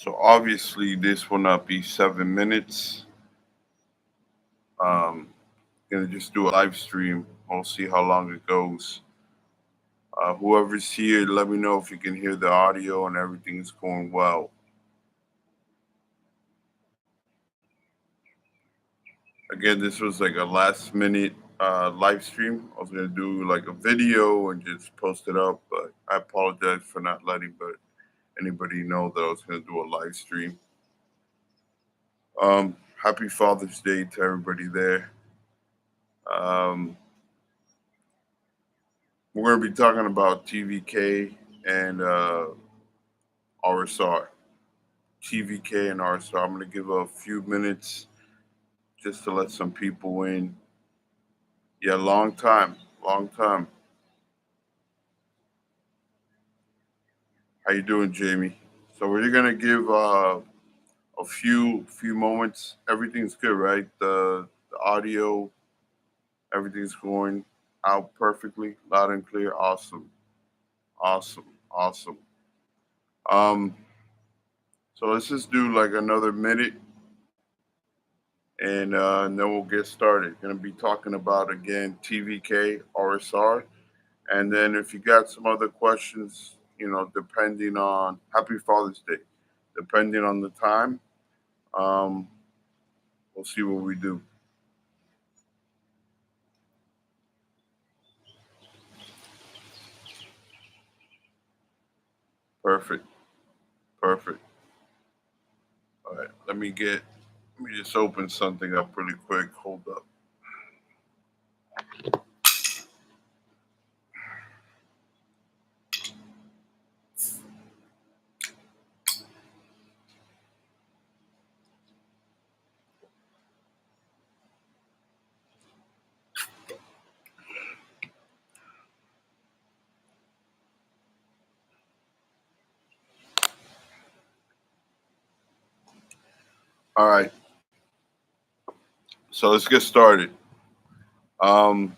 So obviously this will not be 7 minutes. Um, gonna just do a live stream. We'll see how long it goes. Whoever's here, let me know if you can hear the audio and everything's going well. Again, this was like a last minute live stream. I was gonna do like a video and just post it up, but I apologize for not letting anybody know that I was gonna do a live stream. Happy Father's Day to everybody there. Um, we're going to be talking about TVK and RSR. TVK and RSR. I'm going to give a few minutes just to let some people in. Yeah, long time. Long time. How you doing, Jamie? So we're going to give a few moments. Everything's good, right? The audio, everything's going out perfectly, loud and clear. Awesome. Awesome. Awesome. Um, so let's just do like another minute, and then we'll get started. Going to be talking about again TVK, RSR, and then if you got some other questions, depending on Happy Father's Day, depending on the time, um, we'll see what we do. Perfect, perfect. All right, let me just open something up really quick. Hold up. All right, so let's get started. Um,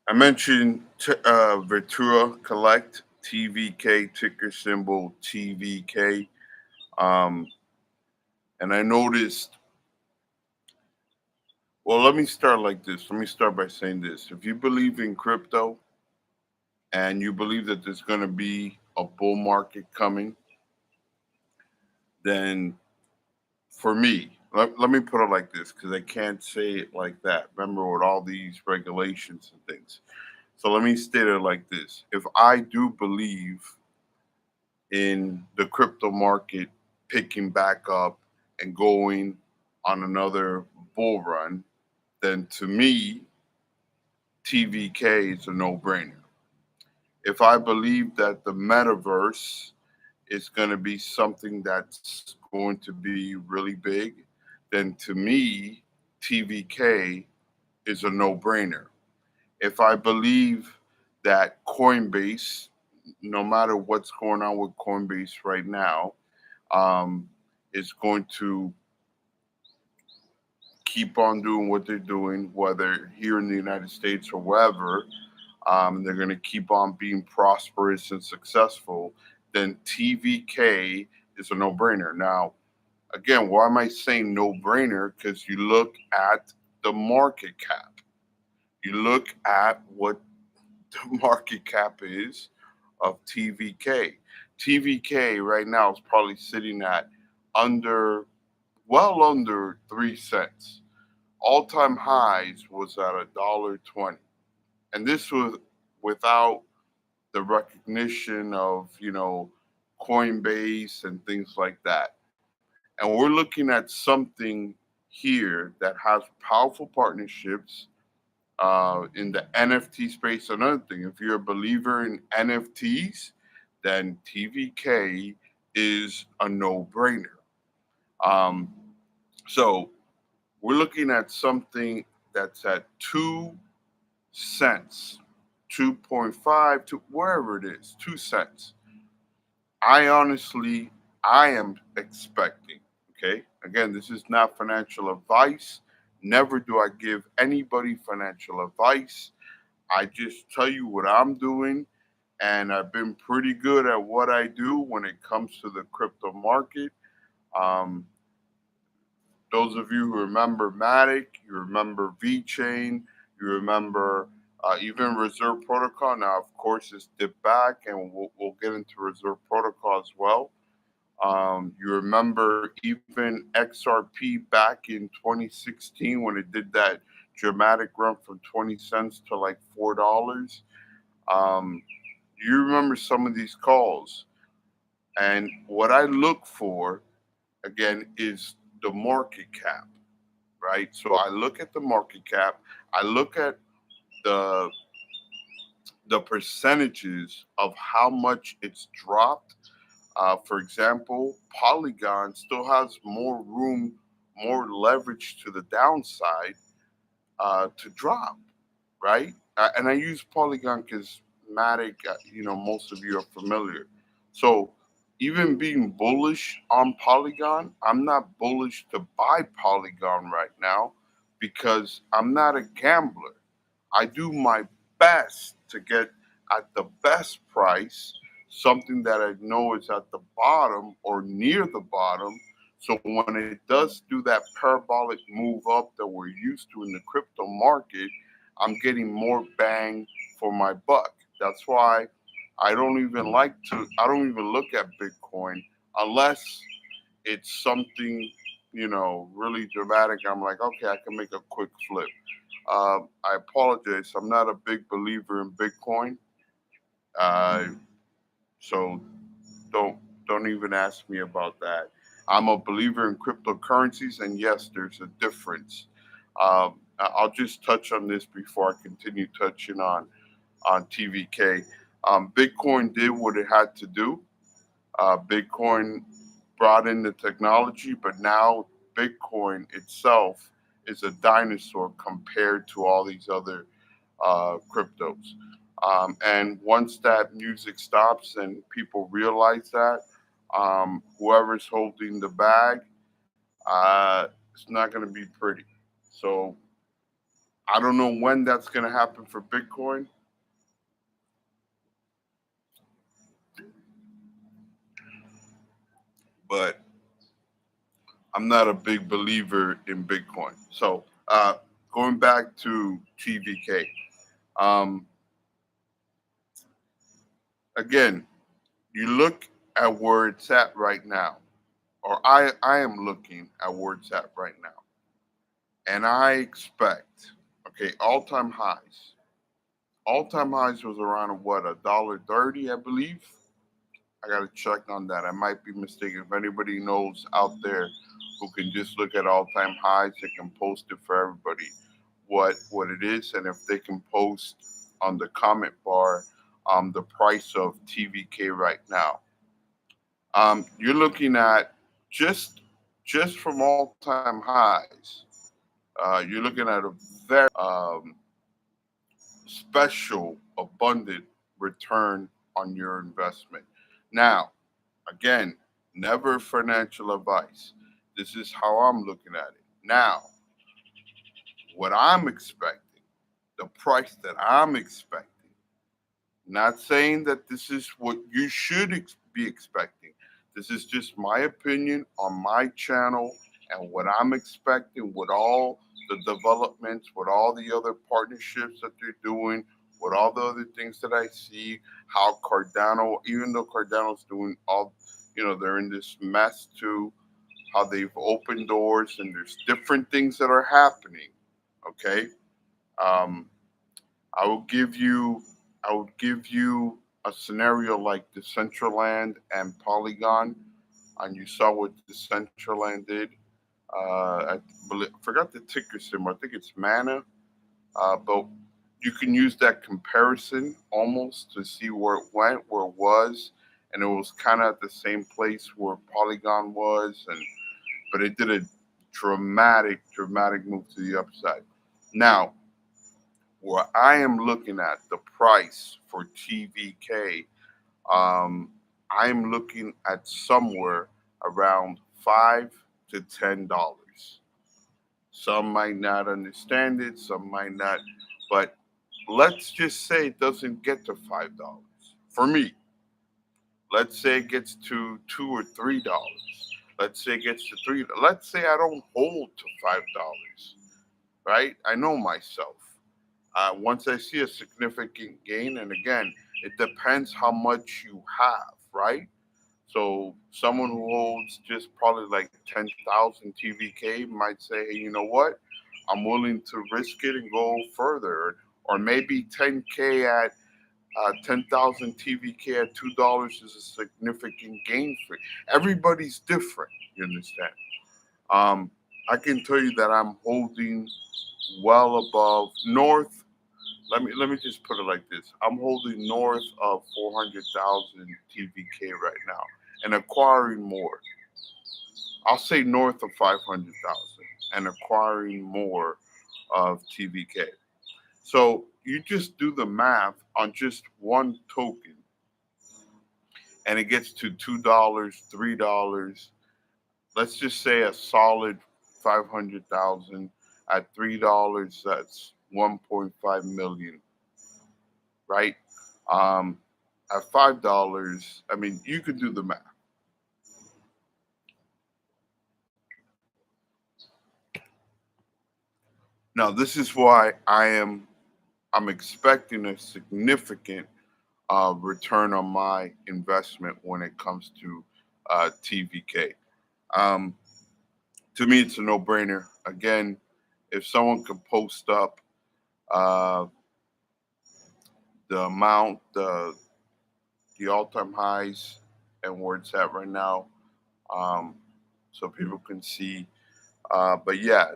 I mentioned Virtua Collect, TVK, ticker symbol TVK. Um, and I noticed, well, let me start like this. Let me start by saying this. If you believe in crypto and you believe that there's going to be a bull market coming, then for me, let me put it like this because I can't say it like that. Remember, with all these regulations and things. So let me state it like this. If I do believe in the crypto market picking back up and going on another bull run, then to me, TVK is a no brainer. If I believe that the metaverse is going to be something that's going to be really big, then to me, TVK is a no brainer. If I believe that Coinbase, no matter what's going on with Coinbase right now, um, is going to keep on doing what they're doing, whether here in the United States or wherever, they're going to keep on being prosperous and successful, then TVK is a no brainer. Now, again, why am I saying no brainer? Because you look at the market cap, you look at what the market cap is of TVK. TVK right now is probably sitting at well under 3 cents. All-time highs was at $1.20, and this was without the recognition of Coinbase and things like that. And we're looking at something here that has powerful partnerships in the NFT space. Another thing, if you're a believer in NFTs, then TVK is a no-brainer. Um, so we're looking at something that's at 2 cents, 2.5 to wherever it is, 2 cents. I am expecting, okay? Again, this is not financial advice. Never do I give anybody financial advice. I just tell you what I'm doing, and I've been pretty good at what I do when it comes to the crypto market. Um, those of you who remember Matic, you remember VeChain, you remember even Reserve Protocol. Now, of course, it's dipped back, and we'll get into Reserve Protocol as well. You remember even XRP back in 2016 when it did that dramatic run from 20 cents to like $4. Um, you remember some of these calls. And what I look for, again, is the market cap, right? So I look at the market cap, I look at the the percentages of how much it's dropped. For example, Polygon still has more room, more leverage to the downside to drop, right? And I use Polygon because Matic, most of you are familiar. So even being bullish on Polygon, I'm not bullish to buy Polygon right now because I'm not a gambler. I do my best to get at the best price, something that I know is at the bottom or near the bottom. So when it does do that parabolic move up that we're used to in the crypto market, I'm getting more bang for my buck. That's why I don't even look at Bitcoin unless it's something, really dramatic. I'm like, okay, I can make a quick flip. I apologize. I'm not a big believer in Bitcoin, uh, so don't don't even ask me about that. I'm a believer in cryptocurrencies, and yes, there's a difference. I'll just touch on this before I continue touching on TVK. Bitcoin did what it had to do. Bitcoin brought in the technology, but now Bitcoin itself is a dinosaur compared to all these other cryptos. And once that music stops and people realize that, whoever's holding the bag, it's not going to be pretty. So I don't know when that's going to happen for Bitcoin, but I'm not a big believer in Bitcoin. So going back to TVK, um, again, you look at where it's at right now, or I am looking at where it's at right now, and I expect, okay, all-time highs. All-time highs was around what, $1.30, I believe. I gotta check on that. I might be mistaken. If anybody knows out there who can just look at all-time highs, they can post it for everybody what it is, and if they can post on the comment bar the price of TVK right now. You're looking at just from all-time highs. You're looking at a very special, abundant return on your investment. Now, again, never financial advice. This is how I'm looking at it. Now, what I'm expecting, the price that I'm expecting, not saying that this is what you should be expecting. This is just my opinion on my channel and what I'm expecting with all the developments, with all the other partnerships that they're doing, with all the other things that I see, how Cardano, even though Cardano's doing all, they're in this mess too, how they've opened doors and there's different things that are happening. Okay. Um, I will give you I would give you a scenario like Decentraland and Polygon, and you saw what Decentraland did. Forgot the ticker symbol. I think it's Mana, but you can use that comparison almost to see where it went, where it was, and it was kind of at the same place where Polygon was, and but it did a dramatic move to the upside. Now, where I am looking at the price for TVK, um, I'm looking at somewhere around $5 to $10. Some might not understand it, some might not, but let's just say it doesn't get to $5. For me, let's say it gets to $2 or $3. Let's say it gets to three. Let's say I don't hold to $5, right? I know myself. Once I see a significant gain, and again, it depends how much you have, right? So someone who holds just probably like 10,000 TVK might say, hey, you know what? I'm willing to risk it and go further. Or maybe 10K at 10,000 TVK at $2 is a significant gain for you. Everybody's different, you understand? Um, I can tell you that I'm holding well above north. Let me just put it like this. I'm holding north of 400,000 TVK right now and acquiring more. I'll say north of 500,000 and acquiring more of TVK. So you just do the math on just one token and it gets to $2, $3. Let's just say a solid 500,000 at $3, that's 1.5 million, right? Um, at $5, I mean, you could do the math. Now, this is why I'm expecting a significant return on my investment when it comes to TVK. Um, to me, it's a no-brainer. Again, if someone could post up uh, the amount, the all-time highs, and where it's at right now, um, so people can see. But yeah,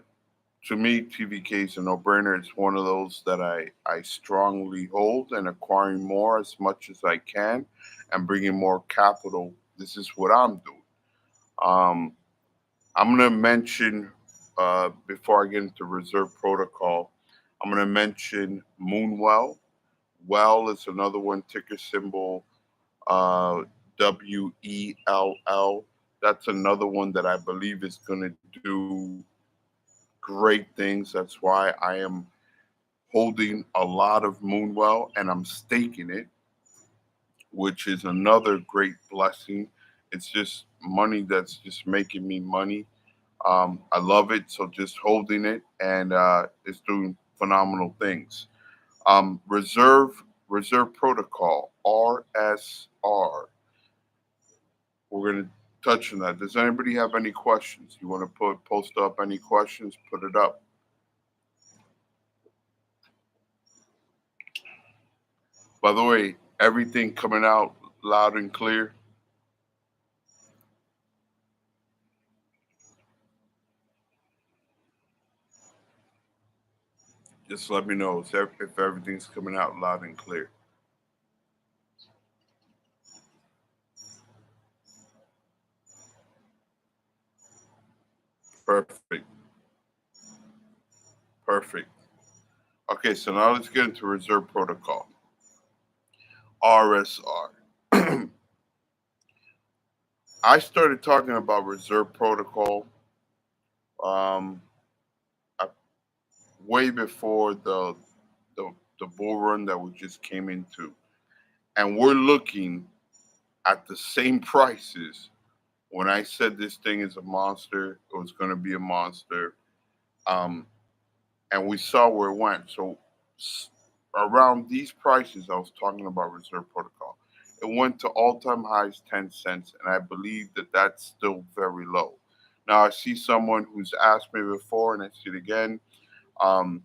to me, TVK is a no-brainer. It's one of those that I strongly hold, and acquiring more as much as I can and bringing more capital. This is what I'm doing. Um, I'm going to mention, before I get into reserve protocol, I'm going to mention Moonwell. Well is another one, ticker symbol WELL. That's another one that I believe is going to do great things. That's why I am holding a lot of Moonwell and I'm staking it, which is another great blessing. It's just money that's just making me money. I love it, so just holding it and it's doing phenomenal things. Reserve Protocol (RSR). We're gonna touch on that. Does anybody have any questions? You want to post up any questions? Put it up. By the way, everything coming out loud and clear. Just let me know if everything's coming out loud and clear. Perfect. Perfect. Okay, so now let's get into reserve protocol. RSR. I started talking about reserve protocol um, uh, way before the the bull run that we just came into, and we're looking at the same prices. When I said this thing is a monster, it was going to be a monster, um, and we saw where it went. So around these prices, I was talking about reserve protocol. It went to all-time highs 10 cents, and I believe that that's still very low. Now I see someone who's asked me before, and I see it again. Um,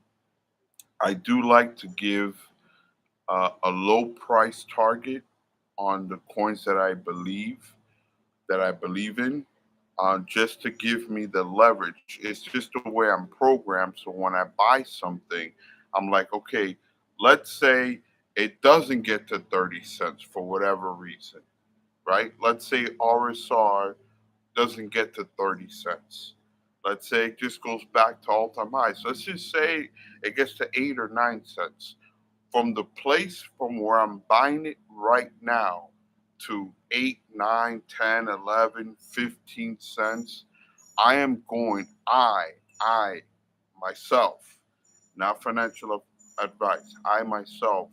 I do like to give a low price target on the coins that I believe in, just to give me the leverage. It's just the way I'm programmed. So when I buy something, I'm like, okay, let's say it doesn't get to 30 cents for whatever reason, right? Let's say RSR doesn't get to 30 cents. Let's say it just goes back to all time highs. Let's just say it gets to 8 or 9 cents. From the place from where I'm buying it right now to 8, 9, 10, 11, 15 cents, I am going, I myself, not financial advice, I myself,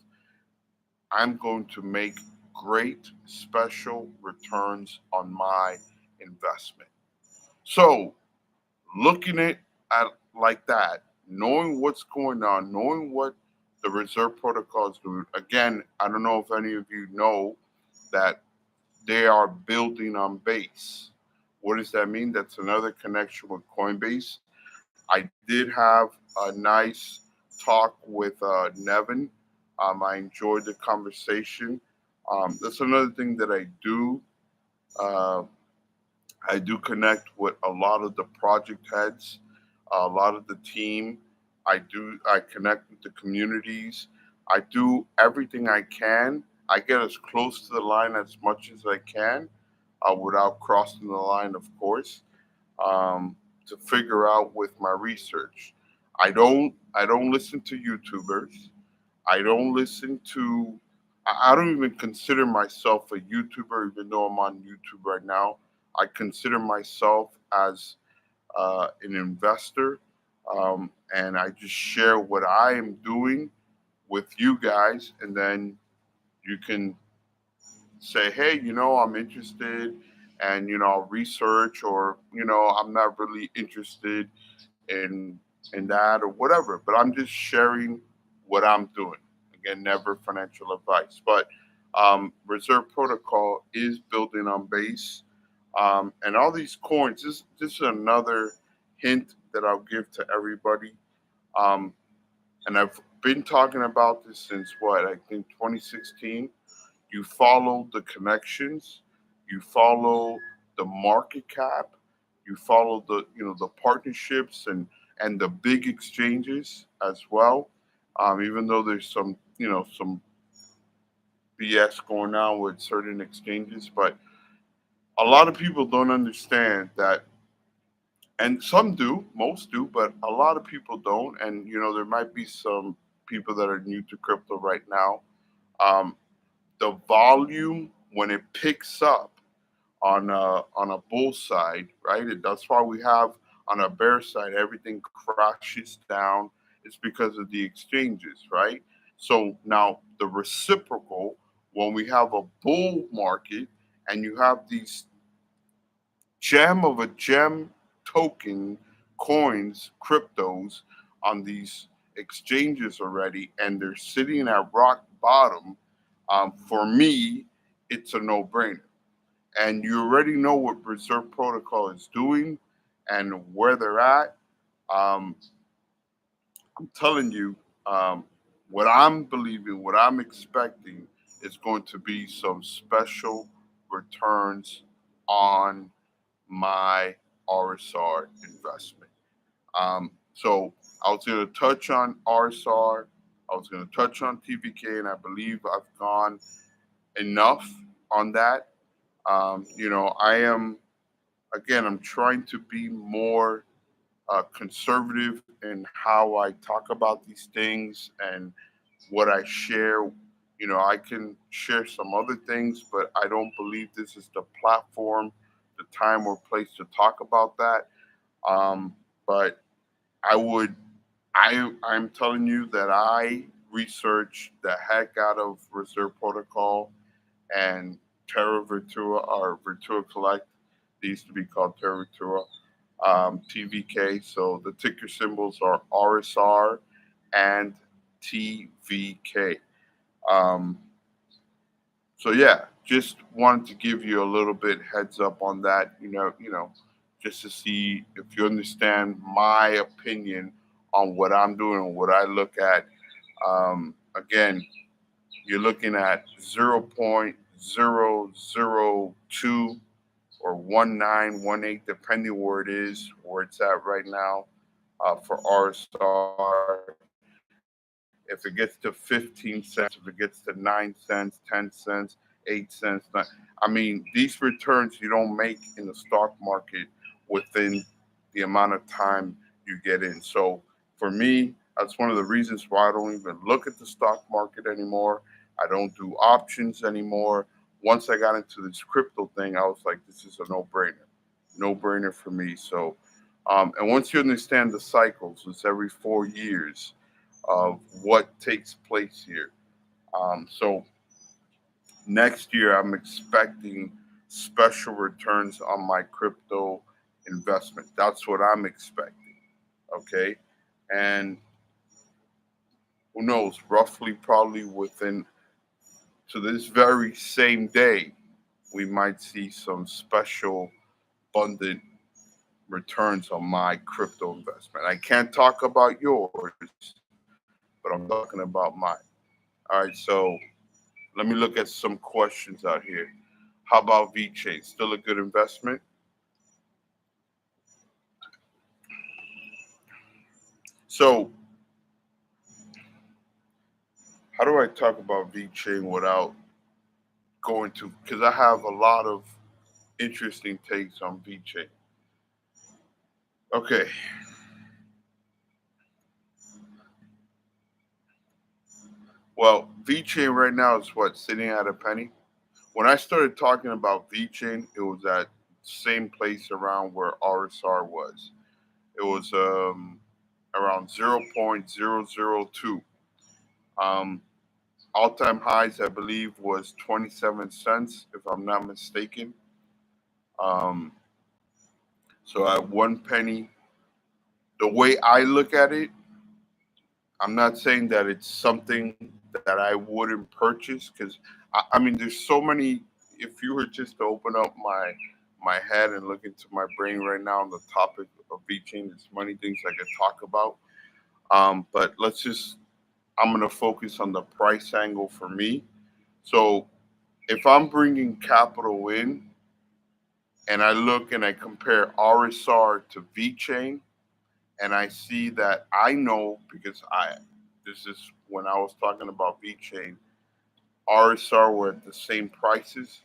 I'm going to make great special returns on my investment. So looking at like that, knowing what's going on, knowing what the reserve protocol is doing. Again, I don't know if any of you know that they are building on base. What does that mean? That's another connection with Coinbase. I did have a nice talk with Nevin. I enjoyed the conversation. That's another thing that I do. Uh, I do connect with a lot of the project heads, a lot of the team. I connect with the communities. I do everything I can. I get as close to the line as much as I can, without crossing the line, of course, to figure out with my research. I don't listen to YouTubers. I don't listen to. I don't even consider myself a YouTuber, even though I'm on YouTube right now. I consider myself as an investor, and I just share what I am doing with you guys, and then you can say, hey, I'm interested, and I'll research, or I'm not really interested in in that or whatever. But I'm just sharing what I'm doing. Again, never financial advice, but Reserve Protocol is building on base, and all these coins. This is another hint that I'll give to everybody. Um, and I've been talking about this since what, I think 2016. You follow the connections, you follow the market cap, you follow the partnerships and the big exchanges as well. Even though there's some BS going on with certain exchanges, but a lot of people don't understand that, and some do, most do, but a lot of people don't. And there might be some people that are new to crypto right now. Um, the volume when it picks up on a bull side, right? That's why we have on a bear side everything crashes down. It's because of the exchanges, right? So now the reciprocal, when we have a bull market and you have these gem of a gem token coins, cryptos on these exchanges already, and they're sitting at rock bottom. For me, it's a no-brainer, and you already know what Reserve Protocol is doing and where they're at. Um, I'm telling you, um, what I'm believing, what I'm expecting is going to be some special returns on my RSR investment. So I was going to touch on RSR, I was going to touch on TVK, and I believe I've gone enough on that. I am, again, I'm trying to be more conservative in how I talk about these things and what I share. I can share some other things, but I don't believe this is the platform, the time or place to talk about that. But I would, I'm telling you that I researched the heck out of Reserve Protocol and Terra Virtua, or Virtua Collect. They used to be called Terra Virtua, TVK. So the ticker symbols are RSR and TVK. Um, so yeah, just wanted to give you a little bit heads up on that. Just to see if you understand my opinion on what I'm doing and what I look at. Again, you're looking at 0.002 or 1918, depending where it is, where it's at right now, for RSR. If it gets to 15 cents, if it gets to 9 cents, 10 cents, 8 cents, I mean, these returns you don't make in the stock market within the amount of time you get in. So for me, that's one of the reasons why I don't even look at the stock market anymore. I don't do options anymore. Once I got into this crypto thing, I was like, this is a no brainer for me. So, and once you understand the cycles, it's every 4 years of what takes place here. So Next year, I'm expecting special returns on my crypto investment. That's what I'm expecting. Okay. And who knows, roughly probably within to this very same day, we might see some special abundant returns on my crypto investment. I can't talk about yours, but I'm talking about mine. All right, so let me look at some questions out here. How about VeChain? Still a good investment? So, how do I talk about VeChain without going to? Because I have a lot of interesting takes on VeChain. Okay, well, VeChain right now is what, sitting at a penny? When I started talking about VeChain, it was at same place around where RSR was. It was around 0.002. Um, All-time highs, I believe, was 27 cents, if I'm not mistaken. Um, so at 1 penny, the way I look at it, I'm not saying that it's something that I wouldn't purchase because I mean, there's so many. If you were just to open up my head and look into my brain right now on the topic of VeChain, there's many things I could talk about. But I'm going to focus on the price angle for me. So if I'm bringing capital in and I look and I compare RSR to VeChain, and I see that I know because this is when I was talking about VeChain, RSR were at the same prices,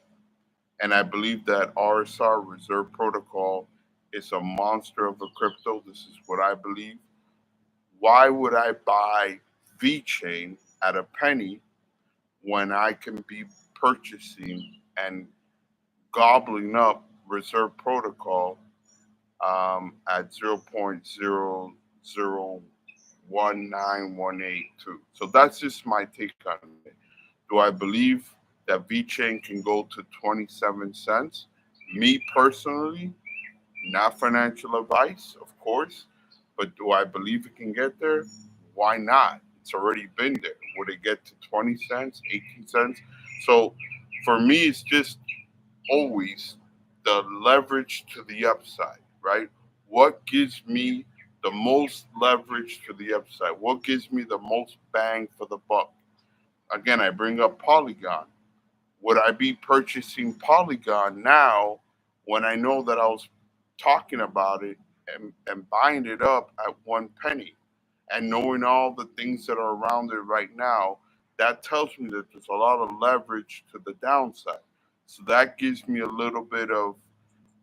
and I believe that RSR Reserve Protocol is a monster of a crypto. This is what I believe. Why would I buy VeChain at a penny when I can be purchasing and gobbling up Reserve Protocol at 0.0019182? So that's just my take on it. Do I believe that VeChain can go to 27 cents? Me personally, not financial advice, of course, but do I believe it can get there? Why not? It's already been there. Would it get to 20 cents, 18 cents? So for me, it's just always the leverage to the upside, right? What gives me the most leverage to the upside? What gives me the most bang for the buck? Again, I bring up Polygon. Would I be purchasing Polygon now when I know that I was talking about it and buying it up at 1 penny and knowing all the things that are around it right now? That tells me that there's a lot of leverage to the downside. So that gives me a little bit of,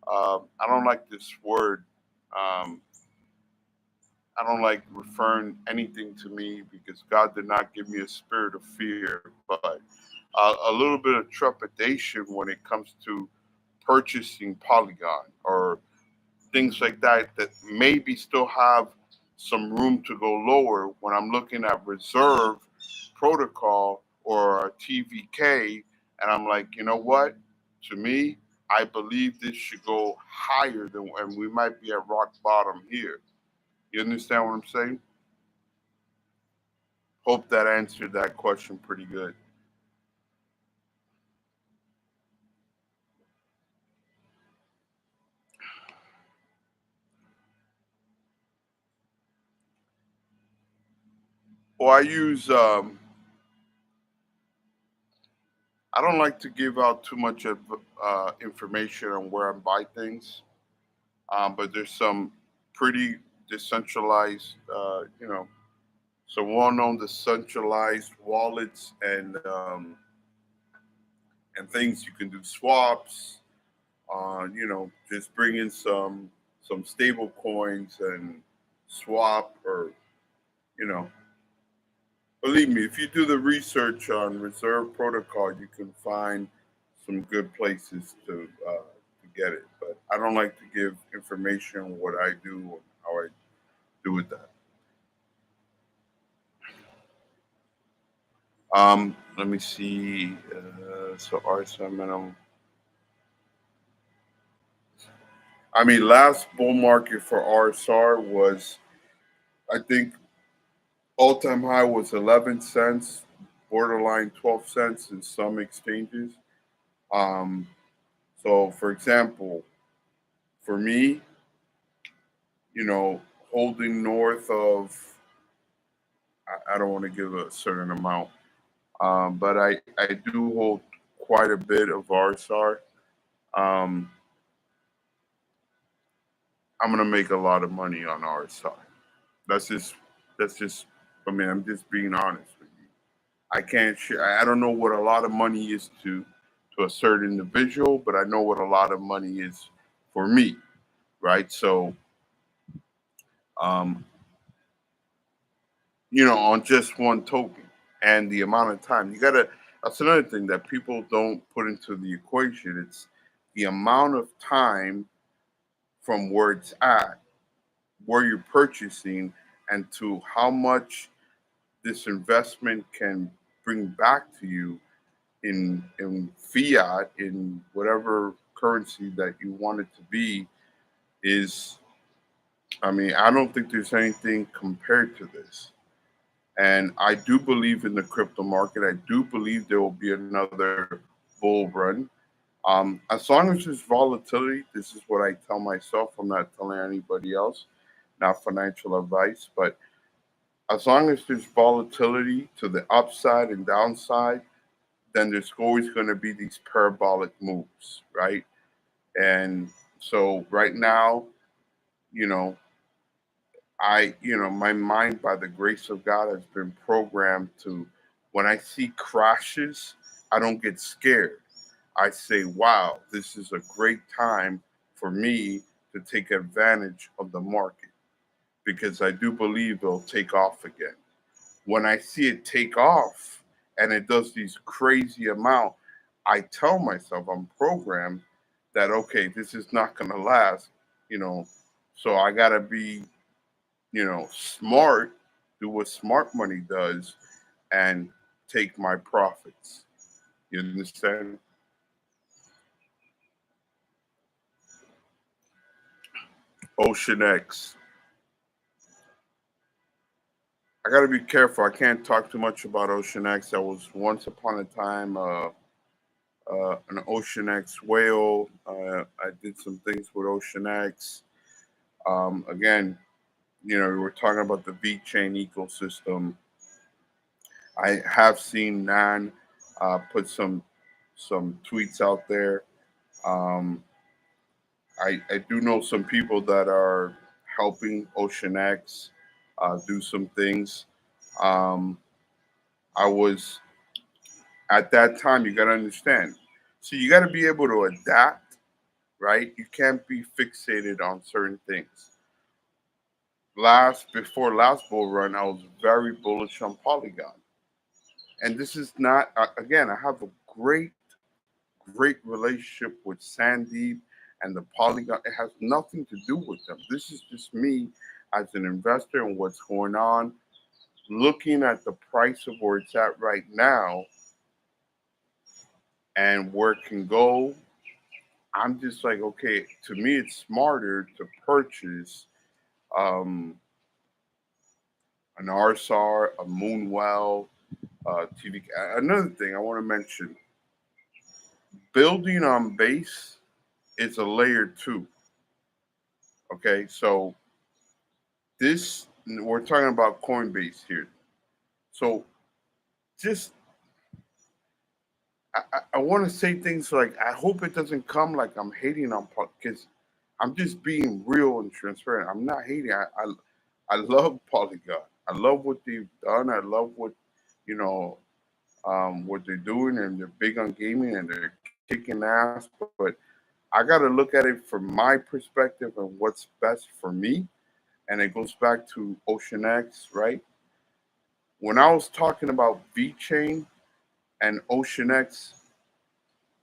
I don't like this word. Um, I don't like referring anything to me because God did not give me a spirit of fear, but a little bit of trepidation when it comes to purchasing Polygon or things like that maybe still have some room to go lower when I'm looking at Reserve Protocol or TVK, and I'm like, you know what? To me, I believe this should go higher than, and we might be at rock bottom here. You understand what I'm saying? Hope that answered that question pretty good. Well, I don't like to give out too much of information on where I buy things, but there's some pretty decentralized, some well-known decentralized wallets and things you can do swaps on. Just bring in some stable coins and swap, or you know, believe me, if you do the research on Reserve Protocol, you can find some good places to get it. But I don't like to give information on what I do and how I do with that. Let me see. So RSI minimum. I mean, last bull market for RSR was, I think, all-time high was 11 cents, borderline 12 cents in some exchanges. Um, so, for example, for me, you know, holding north of, I don't want to give a certain amount, but I do hold quite a bit of RSR. Um, I'm gonna make a lot of money on RSR. That's just that's just. I mean, I'm just being honest with you. I can't share. I don't know what a lot of money is to a certain individual, but I know what a lot of money is for me, right? So, um, on just one token and the amount of time you gotta. That's another thing that people don't put into the equation. It's the amount of time from where it's at, where you're purchasing, and to how much this investment can bring back to you in fiat, in whatever currency that you want it to be. Is I mean, I don't think there's anything compared to this. And I do believe in the crypto market. I do believe there will be another bull run. As long as there's volatility, this is what I tell myself. I'm not telling anybody else, not financial advice, but as long as there's volatility to the upside and downside, then there's always going to be these parabolic moves, right? And so right now, you know, my mind, by the grace of God, has been programmed to, when I see crashes, I don't get scared. I say, wow, this is a great time for me to take advantage of the market because I do believe it'll take off again. When I see it take off and it does these crazy amount, I tell myself, I'm programmed that okay, this is not gonna last, you know. So I gotta be, smart, do what smart money does, and take my profits. You understand? Ocean X. I gotta be careful. I can't talk too much about Ocean X. That was once upon a time an Ocean X whale. I did some things with Ocean X. Again, we were talking about the V chain ecosystem. I have seen Nan put some tweets out there. Um, I do know some people that are helping Ocean X do some things. Um, I was at that time. You got to understand. So you got to be able to adapt, right? You can't be fixated on certain things. Before last bull run, I was very bullish on Polygon, and this is not again. I have a great relationship with Sandeep and the Polygon. It has nothing to do with them. This is just me as an investor and what's going on. Looking at the price of where it's at right now and where it can go, I'm just like, okay, to me, it's smarter to purchase um, an RSR, a Moonwell, TVK. Another thing I want to mention, building on base is a layer two. Okay, so this, we're talking about Coinbase here. So just, I want to say things like, I hope it doesn't come like I'm hating on, because I'm just being real and transparent. I'm not hating. I love Polygon. I love what they've done. I love what they're doing, and they're big on gaming and they're kicking ass. But I got to look at it from my perspective and what's best for me. And it goes back to Ocean X, right? When I was talking about V Chain and Ocean X,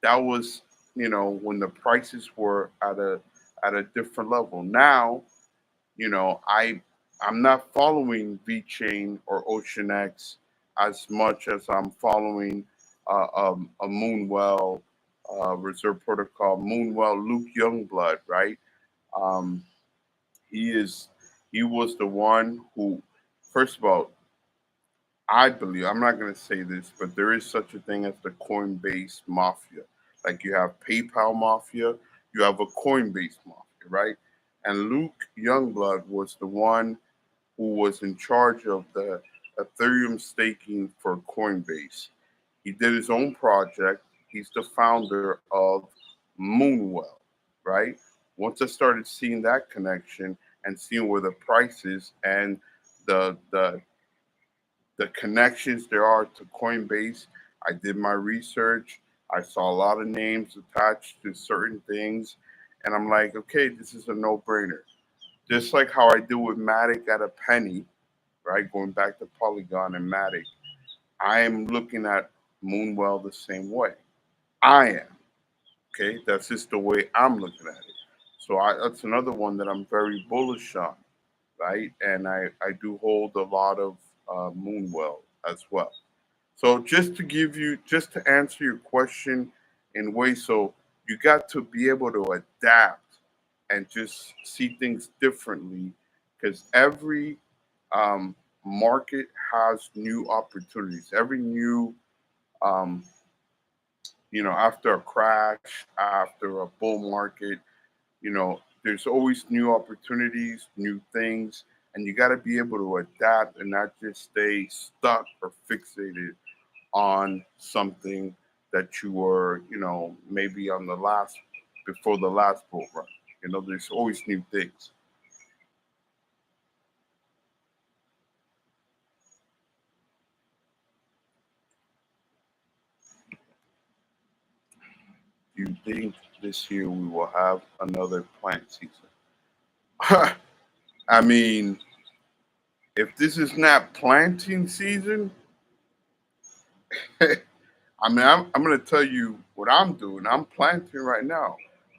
that was, when the prices were at a different level. Now, you know, I I'm not following V Chain or Ocean X. as much as I'm following a Moonwell Reserve Protocol, Moonwell Luke Youngblood, right? Um, he is he was the one who, first of all, I believe, I'm not going to say this, but there is such a thing as the Coinbase Mafia. Like you have PayPal Mafia, you have a Coinbase Mafia, right? And Luke Youngblood was the one who was in charge of the Ethereum staking for Coinbase. He did his own project. He's the founder of Moonwell, right? Once I started seeing that connection and seeing where the price is and the the connections there are to Coinbase. I did my research. I saw a lot of names attached to certain things. And I'm like, okay, this is a no brainer. Just like how I do with Matic at a penny, right? Going back to Polygon and Matic, I am looking at Moonwell the same way. I am. Okay. That's just the way I'm looking at it. So that's another one that I'm very bullish on, right? And I do hold a lot of Moonwell as well. So just to answer your question in ways, so you got to be able to adapt and just see things differently because every market has new opportunities. Every new, um, after a crash, after a bull market, there's always new opportunities, new things, and you got to be able to adapt and not just stay stuck or fixated on something that you were, maybe on the last, before the last bull run. There's always new things. Do you think this year we will have another plant season? I mean, if this is not planting season, I'm going to tell you what I'm doing. I'm planting right now.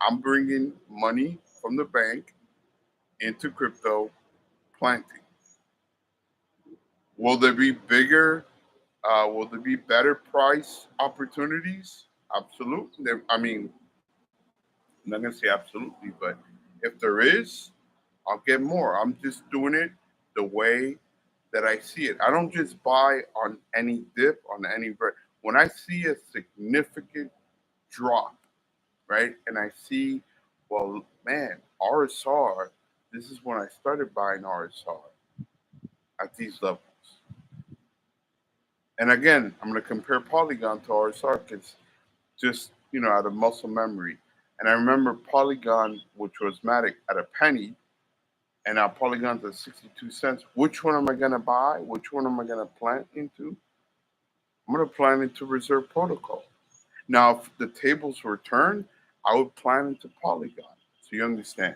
I'm bringing money from the bank into crypto planting. Will there be bigger? Will there be better price opportunities? Absolutely. I mean, I'm not going to say absolutely, but if there is, I'll get more. I'm just doing it the way that I see it. I don't just buy on any dip, on any. When I see a significant drop, right? And I see, well, man, RSR, this is when I started buying RSR at these levels. And again, I'm going to compare Polygon to RSR because just, out of muscle memory. And I remember Polygon, which was Matic, at a penny, and now Polygon's at 62 cents. Which one am I going to buy? Which one am I going to plant into? I'm going to plant into Reserve Protocol. Now, if the tables were turned, I would plant into Polygon. So you understand.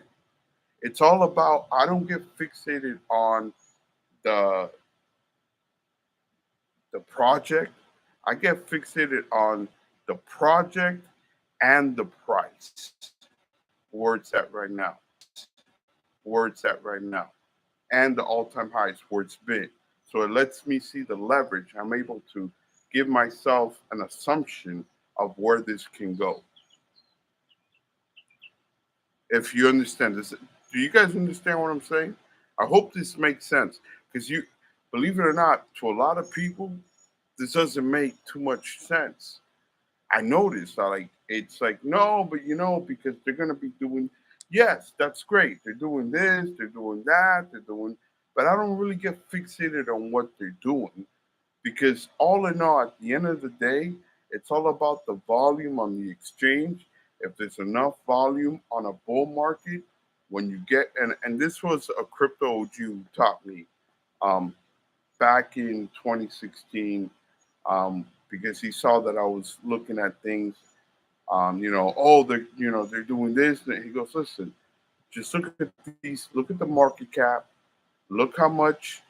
It's all about, I don't get fixated on the the project. I get fixated on the project and the price. Where it's at right now. Where it's at right now. And the all-time highs where it's been. So it lets me see the leverage. I'm able to give myself an assumption of where this can go. If you understand this, do you guys understand what I'm saying? I hope this makes sense because believe it or not, to a lot of people, this doesn't make too much sense. I noticed, it's like no, but because they're gonna be doing, yes, that's great. They're doing this, they're doing that, but I don't really get fixated on what they're doing because all in all, at the end of the day, it's all about the volume on the exchange. If there's enough volume on a bull market, when you get and this was a crypto OG who taught me um, back in 2016 because he saw that I was looking at things. They're doing this. And he goes, listen, just look at these. Look at the market cap. Look how much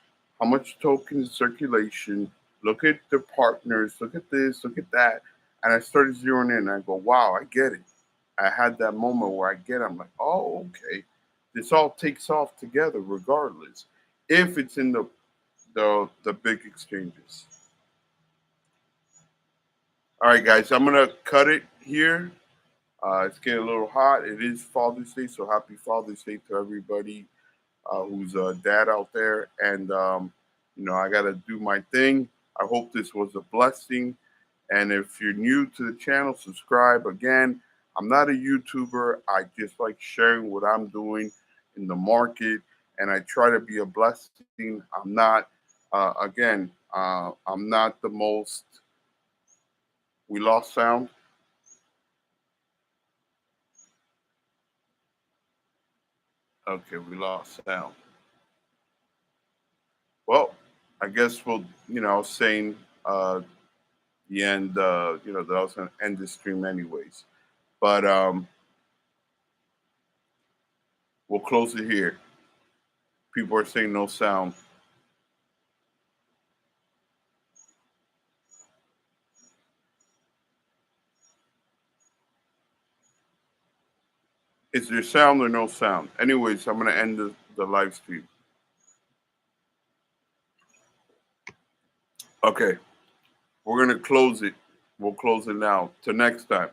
token circulation. Look at the partners. Look at this. Look at that. And I started zeroing in. And I go, wow, I get it. I had that moment where I get it. I'm like, oh, okay. This all takes off together, regardless. If it's in the big exchanges. All right, guys, I'm gonna cut it here. It's getting a little hot. It is Father's Day, so happy Father's Day to everybody who's a dad out there. And I gotta do my thing. I hope this was a blessing. And if you're new to the channel, subscribe. Again, I'm not a YouTuber. I just like sharing what I'm doing in the market, and I try to be a blessing. I'm not, I'm not the most. We lost sound. Okay, we lost sound. Well, I guess we'll, I was saying the end, that I was going to end the stream anyways. But we'll close it here. People are saying no sound. Is there sound or no sound? Anyways, I'm going to end the live stream. Okay, we're going to close it. We'll close it now. Till next time.